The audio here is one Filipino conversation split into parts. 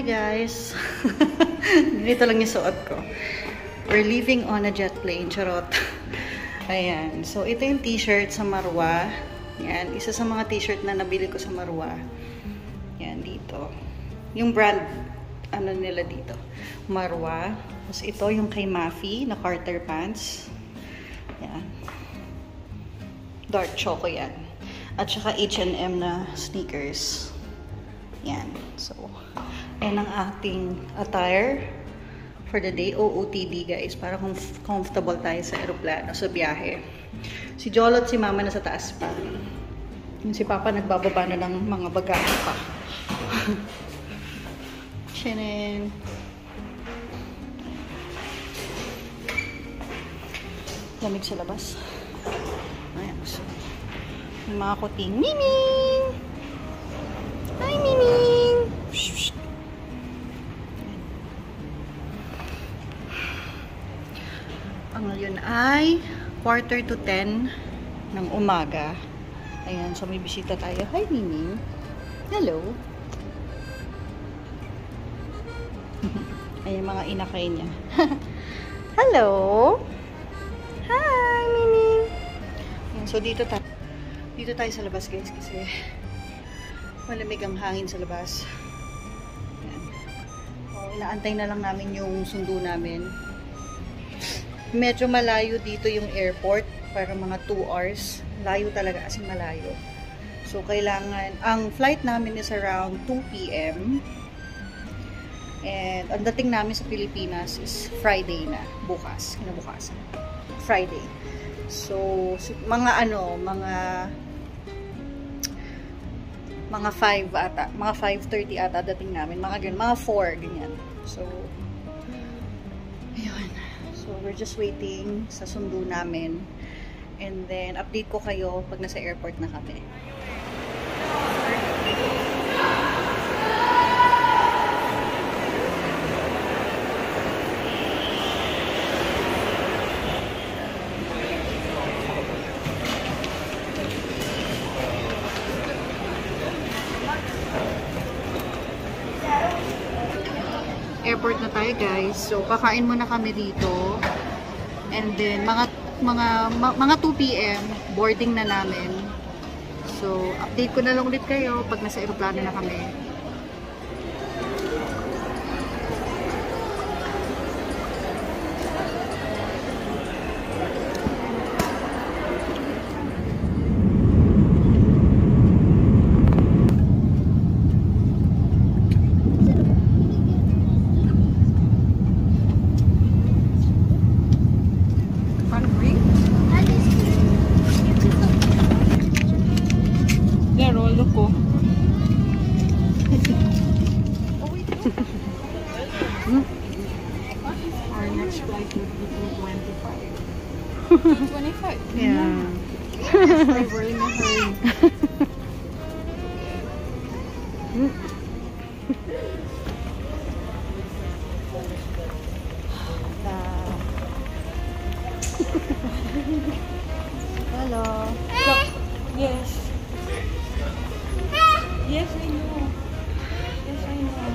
Hi guys! Ganito lang yung suot ko. We're leaving on a jet plane. Charot. Ayan. So, ito yung t-shirt sa Marwa. Yan. Isa sa mga t-shirt na nabili ko sa Marwa. Yan, dito. Yung brand, ano nila dito? Marwa. Tapos ito yung kay Mafi na Carter pants. Yan. Dark choco yan. At saka H&M na sneakers. Yan. So, yan ang ating attire for the day. OOTD guys. Para comfortable tayo sa aeroplano, sa biyahe. Si Jolo at si Mama nasa taas pa. Yung si Papa nagbababa na ng mga bagahe pa. Chinin. Lamig sa labas. Ayan. So, yung mga kuting. Miming! Hi, Miming! Shh. Ang ngayon ay 9:45 ng umaga. Ayan, so may bisita tayo. Hi, Miming! Hello! Ayan, mga inakay niya. Hello! Hi, Miming! Ayan, so dito tayo sa labas guys kasi malamig ang hangin sa labas. Ayan. O, inaantay na lang namin yung sundo namin. Medyo malayo dito yung airport para mga 2 hours. Layo talaga, as in malayo. So, kailangan, ang flight namin is around 2 p.m. And, ang dating namin sa Pilipinas is Friday na, bukas, kinabukasan. Friday. So, mga 5 ata, mga 5:30 ata dating namin, mga ganyan, mga 4, ganyan. So, ayun. So, we're just waiting sa sundo namin. And then, update ko kayo pag nasa airport na kami. Airport na tayo guys. So, kakain muna kami dito. And then, mga 2 p.m. boarding na namin. So, update ko na lang ulit kayo pag nasa aeroplano na kami. Our next flight would be 2:25. 2:25? Yeah. We're in a hurry. Hello. Yes. Yes, I know. Yes, I know.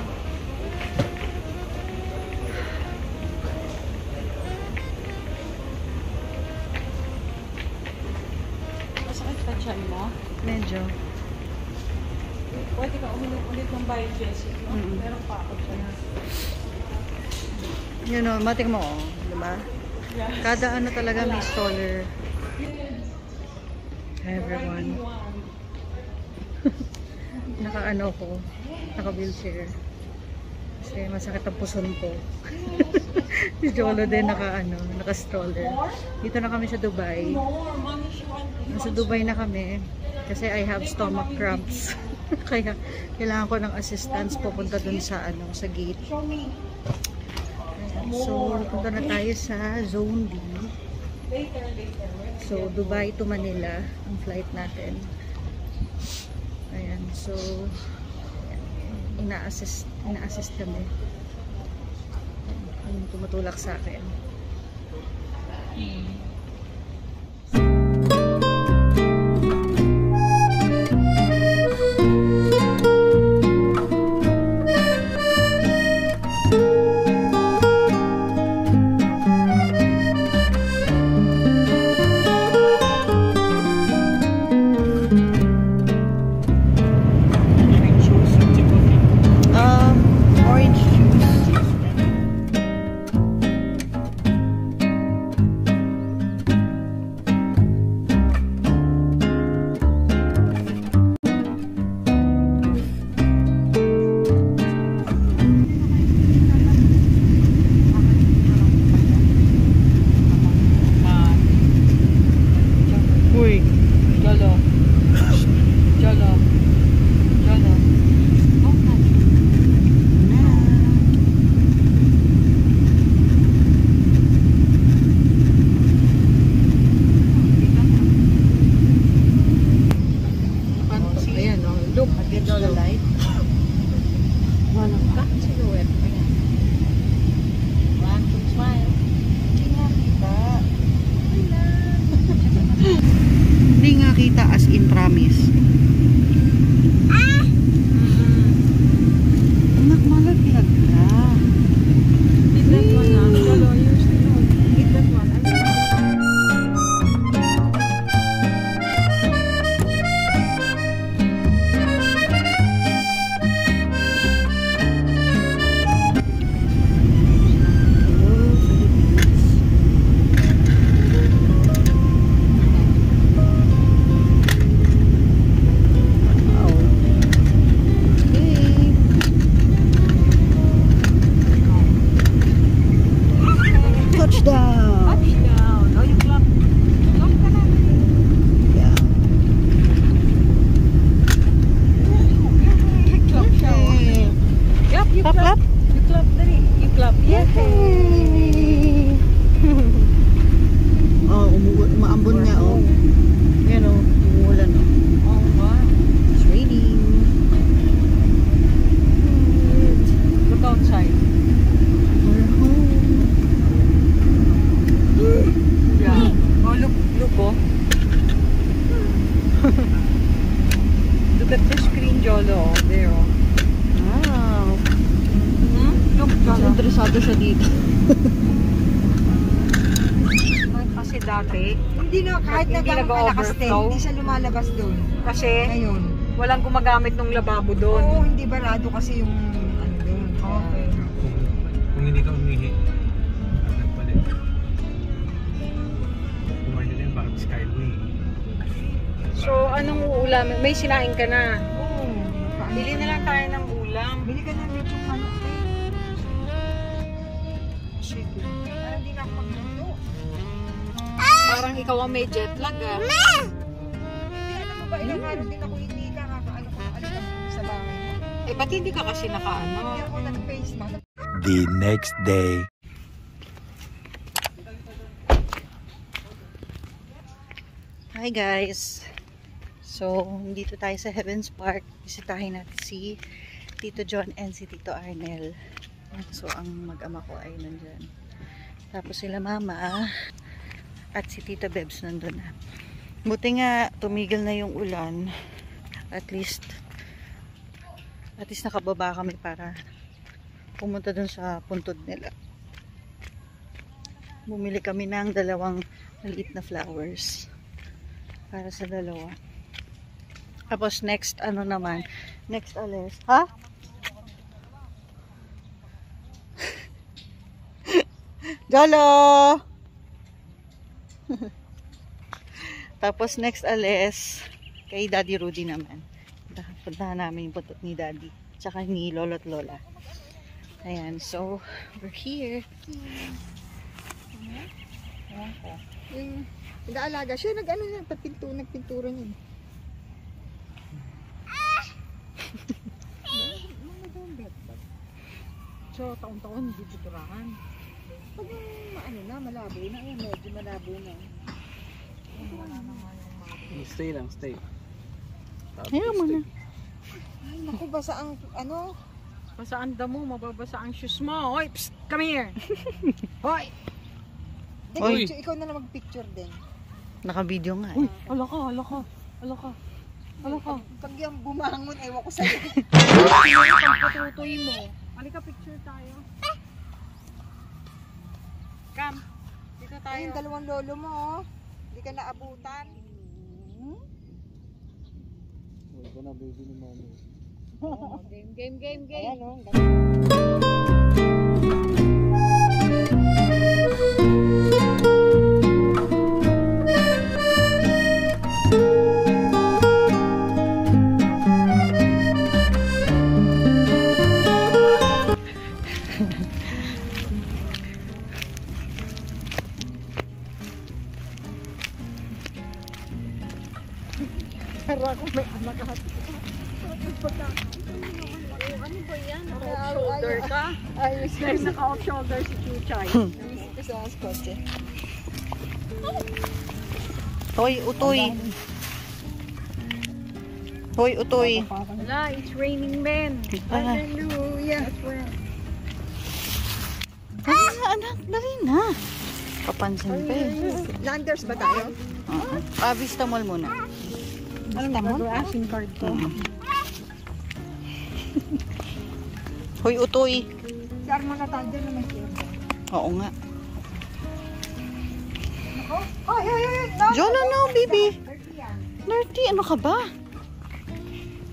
Masakit pa dyan mo? Medyo. Pwede ka ulit ng Biogesic, no? Meron pa ako dyan. You know, matik mo, diba? Yeah. Kada ano talaga may stroller. Hi everyone. Naka-ano ko, naka-wheelchair. Kasi masakit ang puson ko. Si Jolo din naka-stroller. Dito na kami sa Dubai. Nasa Dubai na kami. Kasi I have stomach cramps. Kaya kailangan ko ng assistance pupunta dun sa sa gate. So, punta na tayo sa Zone D. So, Dubai to Manila ang flight natin. Ayan, so ina-assist kami. Ayan, tumutulak sa akin. Hindi nga kita as in promise. Anak, malaglag na. Eat that one na. Lolo, you still know. Eat that one. Touchdown! Touchdown. Oh, you clap. Clap ka na. Yeah. Clap siya. Hey. Clap, you Clap, clap. clap. You clap, dali. You clap. Yay! Oh, umaambon nga, oh. Yan, oh. Umuulan, oh. Oh, wow. It's raining. Look outside. We're home. Yeah. Oh, look, oh. Look at the screen, Jolo. Oh, there, oh. Wow. Look, Mas Jolo. interesado siya dito. Kasi dati, Hindi na, kahit Hindi na kalakas din, nag-overflow? hindi siya lumalabas doon. kasi Ngayon. walang gumagamit ng lababo doon. Oo, hindi barado kasi yung ano doon. Okay. Kung hindi ka umihi, nagpalit. Kumain nila yung parang skyway. So, anong uulamin? May sinain ka na. Oo. Bili na lang tayo ng ulam. Bili ka ng lechong manok eh. Chicken. Parang hindi na ako magluto. Parang ikaw ang may jet lag, ah. Hindi, alam mo ba, ilang araw din ako hindi nakakaano ko alikam sa bahay. Eh, ba't hindi ka kasi nakaano? Hindi ako nag-face mask. The next day. Hi guys! So, dito tayo sa Heavens Park. Bisitahin natin si Tito John and si Tito Arnel. So, ang mag-ama ko ay nandyan. Tapos sila mama at si Tita Bebs nandun na. Buti nga, tumigil na yung ulan. At least nakababa kami para pumunta dun sa puntod nila. Bumili kami ng 2 maliit na flowers para sa dalawa. Tapos next next alis. Ha? Jolo! Tapos next alis kay Daddy Rudy naman. Puntahan namin yung putot ni Daddy. Tsaka ni Lolo at Lola. Ayan, so we're here. Yung nag-aalaga siya, nagpintura niya. So, taon-taon, hindi tuturahan. Pag malabo na, medyo malabo na. Stay lang, stay. Ayan mo na. Ay, naku, basa ang, Basa ang damo, mababasa ang shoes mo. Hoy, psst, come here. Hoy! Oy. Ikaw na lang mag-picture din. Naka-video nga. Uy, hala ka. Pag yung bumangon, ewan ko sa'yo. Ang patutoy mo. Halika, picture tayo. Come. Dito tayo. Ayun, 2 lolo mo, oh. Hindi ka naabutan. Huwag ko na baby ni mami. Game. Ayan, oh. Para kung may anak ka. Ano ba yan? Naka-off-shoulder ka? Ayos Guys, naka-off-shoulder si Chuchay. ko sa kotse. Hoy, utoy. Hoy, utoy. Wala, it's raining men. Ah. Hallelujah. Dali na, anak. Dali na. Papansin pa eh. Landers ba tayo? Vista Mall muna. Basta mo? SIM card ko. Hoy, utoy. Si Arma na tayo dyan naman siya. Oo nga. Ay, ay, ay! John, ano, baby? 30 yan. 30, ano ka ba?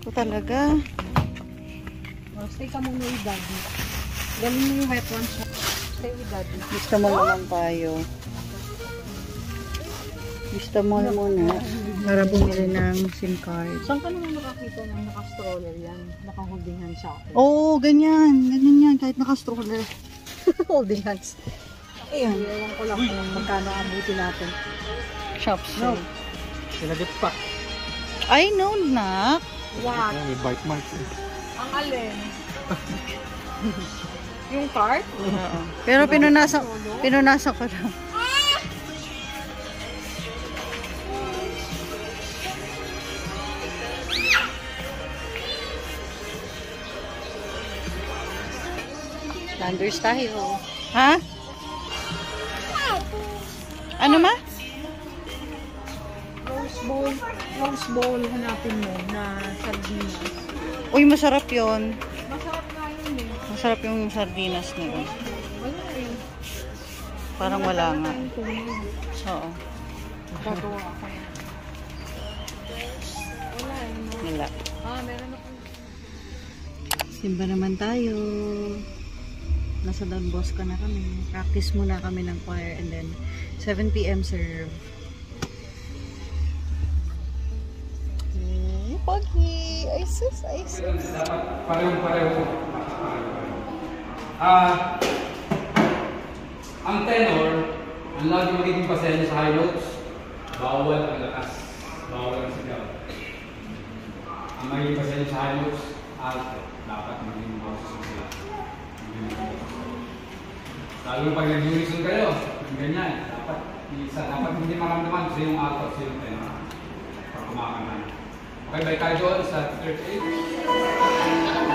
Ito talaga. Oh, stay ka muna with daddy. Galing mo yung headphones. Stay with daddy. Vista Mall naman tayo. Vista Mall muna. Para bumili ng SIM card. Saan ka naman nakakita ng naka-stroller yan? Naka-holding hands sa akin. Oo, ganyan. Ganyan yan. Kahit naka-stroller. Holding hands. Ayan. Ewan ko lang kung magkano abuti natin. Shops. No. Sinagip pa. I know, nak. What? May bite marks. Ang alin? Yung cart? Oo. Pero pinunasan ko lang. Landers tayo. Ha? Ano ma? Rose bowl hanapin mo na sardinas. Uy, masarap yon. Masarap nga yun eh. Masarap yung sardinas nila. Wala eh. Parang wala nga. Tayong tuloy. Oo. Gagawa ako yan. Wala eh. No? Wala. Meron ako. Simba naman tayo. Nasa Don Bosco na kami. Practice muna kami ng choir and then 7 p.m. serve. Pogi! Isis! Isis! Dapat parehong-pareho. Ang tenor, ang lagi magiging pasensya sa high notes, bawal ang lakas, bawal ang sigaw. Ang magiging pasensya sa high notes, alto, dapat magiging boses mo sila. Lalo pag nag-unison kayo, ganyan, dapat hindi maramdaman sa yung alto, sa yung tenor. Pag kumakanta. Okay, balik tayo doon sa 38.